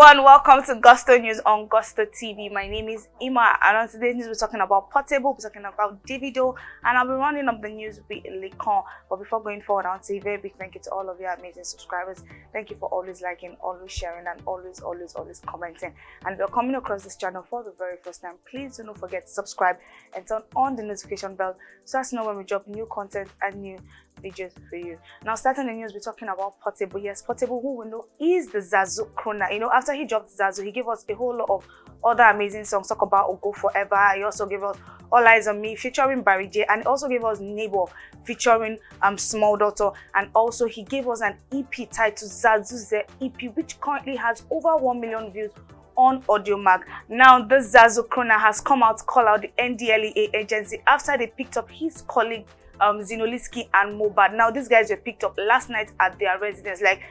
everyone, welcome to Gusto News on Gusto TV. My name is Ima, and on today's news we're talking about Portable, we're talking about DAVIDO, and I'll be rounding up the news with Lekon. But before going forward, I want to say a very big thank you to all of your amazing subscribers. Thank you for always liking, always sharing, and always commenting. And if you're coming across this channel for the very first time, please do not forget to subscribe and turn on the notification bell so as to know when we drop new content and new videos for you. Now, starting the news, we're talking about Portable. Yes, Portable, who we know is the Zazu crooner. You know, after he dropped Zazu, he gave us a whole lot of other amazing songs. Talk about Go Forever. He also gave us All Eyes on Me featuring Barry J, and he also gave us Neighbor featuring Small Daughter, and also he gave us an EP titled Zazu's EP, which currently has over 1 million views on AudioMag. Now, the Zazu crooner has come out to call out the NDLEA agency after they picked up his colleague Zinoliski and Mohbad. Now, these guys were picked up last night at their residence. Like,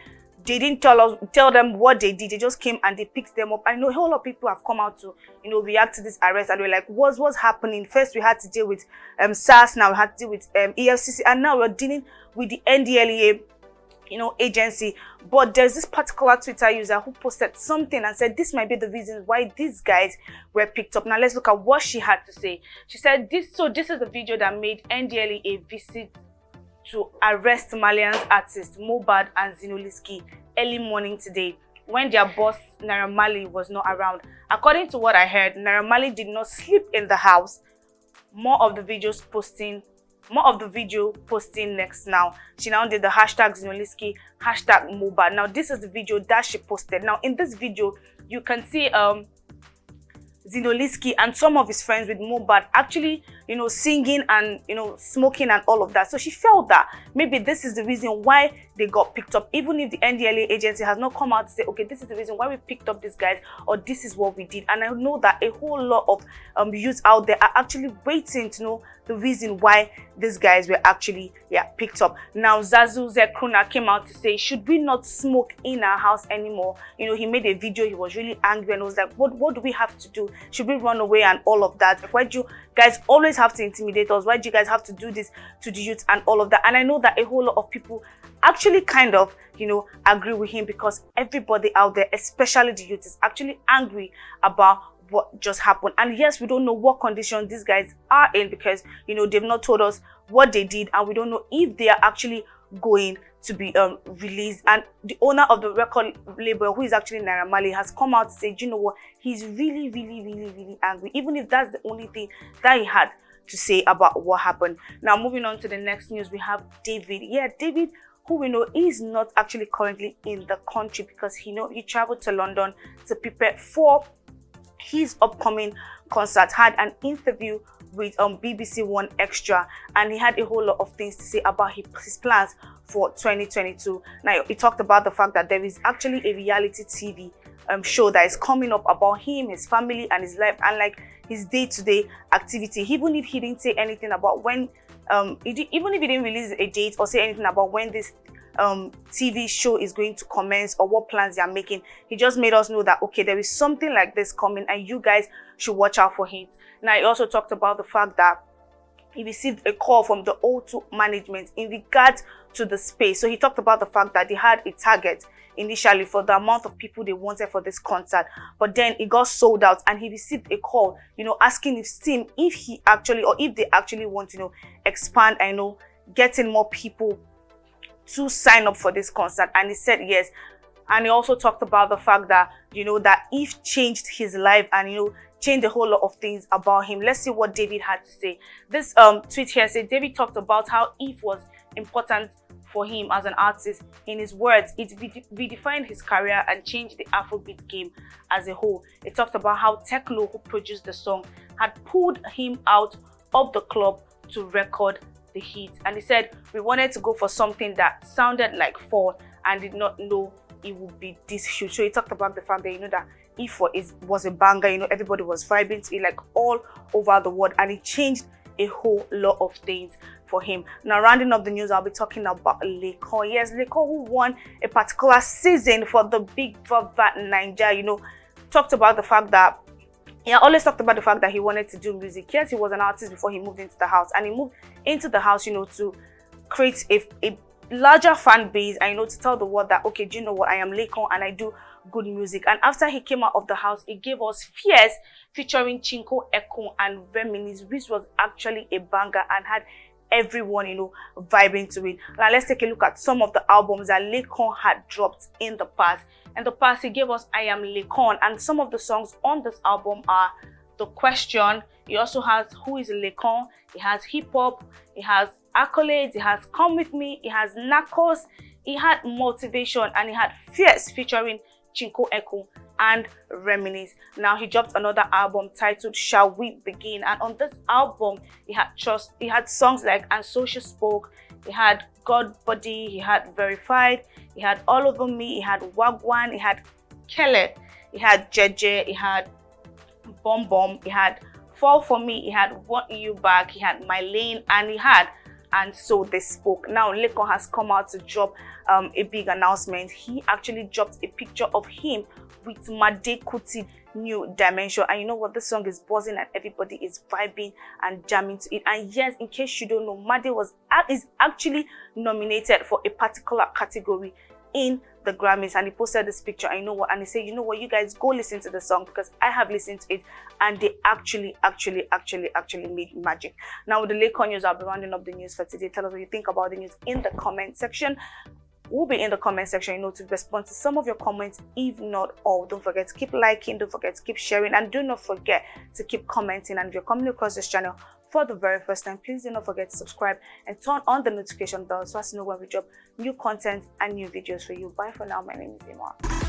they didn't tell them what they did. They just came and they picked them up. I know a whole lot of people have come out to, react to this arrest, and we're like, what's happening? First, we had to deal with SARS. Now we had to deal with EFCC, and now we're dealing with the NDLEA agency. But there's this particular Twitter user who posted something and said this might be the reason why these guys were picked up. Now let's look at what she had to say. She said this is the video that made NDLEA visit to arrest Malian's artist Mohbad and Zinoliski early morning today when their boss Naira Marley was not around. According to what I heard, Naira Marley did not sleep in the house. More of the video posting next. Now she now did the hashtag Zinoliski, hashtag Mohbad. Now this is the video that she posted. Now in this video you can see Zinoliski and some of his friends with Mohbad actually singing and smoking and all of that. So she felt that maybe this is the reason why they got picked up, even if the NDLEA agency has not come out to say, okay, this is the reason why we picked up these guys, or this is what we did. And I know that a whole lot of youths out there are actually waiting to know the reason why these guys were actually picked up. Now Zazu crooner came out to say, should we not smoke in our house anymore? He made a video, he was really angry and was like, what do we have to do? Should we run away and all of that? Why do you guys always have to intimidate us? Why do you guys have to do this to the youth and all of that? And I know that a whole lot of people actually kind of agree with him, because everybody out there, especially the youth, is actually angry about what just happened. And yes, we don't know what condition these guys are in, because they've not told us what they did, and we don't know if they are actually going to be released. And the owner of the record label, who is actually Naira Marley, has come out to say, you know what, he's really angry, even if that's the only thing that he had to say about what happened. Now moving on to the next news, we have David. David, who we know is not actually currently in the country, because he traveled to London to prepare for his upcoming concert. Had an interview with BBC One Extra, and he had a whole lot of things to say about his plans for 2022. Now he talked about the fact that there is actually a reality TV show that is coming up about him, his family, and his life, and like his day-to-day activity. Even if he didn't say anything about when even if he didn't release a date or say anything about when this TV show is going to commence or what plans they are making, he just made us know that, okay, there is something like this coming and you guys should watch out for him. Now he also talked about the fact that he received a call from the O2 management in regards to the space. So he talked about the fact that they had a target initially for the amount of people they wanted for this concert, but then it got sold out, and he received a call asking his team if they actually want to expand and getting more people to sign up for this concert, and he said yes. And he also talked about the fact that that Eve changed his life and changed a whole lot of things about him. Let's see what David had to say. This tweet here said David talked about how Eve was important for him as an artist. In his words, it redefined his career and changed the Afrobeat game as a whole. He talked about how Techno, who produced the song, had pulled him out of the club to record the hit. And he said, we wanted to go for something that sounded like fall and did not know it would be this huge. So he talked about the fact that that If was a banger, everybody was vibing to it like all over the world, and it changed a whole lot of things for him. Now rounding up the news, I'll be talking about Lekon. Yes, Lekon, who won a particular season for the Big Brother Naija, talked about the fact that always talked about the fact that he wanted to do music. Yes, he was an artist before he moved into the house, and he moved into the house, to create a larger fan base, and to tell the world that, okay, do you know what, I am Lekon and I do good music. And after he came out of the house, he gave us Fierce featuring Chinko Ekun and Reminisce, which was actually a banger and had everyone, vibing to it. Now let's take a look at some of the albums that Laycon had dropped in the past. In the past, he gave us I Am Laycon, and some of the songs on this album are The Question. He also has Who Is Laycon. He has Hip Hop. He has Accolades. He has Come With Me. He has Narcos. He had Motivation, and he had Fierce featuring Chinko Ekun and Reminisce. Now he dropped another album titled Shall We Begin, and on this album he had songs like And So She Spoke, he had God Body, he had Verified, he had All Over Me, he had Wagwan, he had Kele, he had Jeje, he had Bom Bom, he had Fall For Me, he had Want You Back, he had My Lane, and he had And So They Spoke. Now Laycon has come out to drop a big announcement. He actually dropped a picture of him with Made Kuti New Dimension, and you know what, this song is buzzing and everybody is vibing and jamming to it. And yes, in case you don't know, Made is actually nominated for a particular category in the Grammys, and he posted this picture, and he said, you know what, you guys go listen to the song, because I have listened to it and they actually made magic. Now with the Laycon news, I'll be rounding up the news for today. Tell us what you think about the news in the comment section. We'll be in the comment section, to respond to some of your comments, if not all. Don't forget to keep liking, don't forget to keep sharing, and do not forget to keep commenting. And if you're coming across this channel for the very first time, please do not forget to subscribe and turn on the notification bell so as to know when we drop new content and new videos for you. Bye for now. My name is Emma.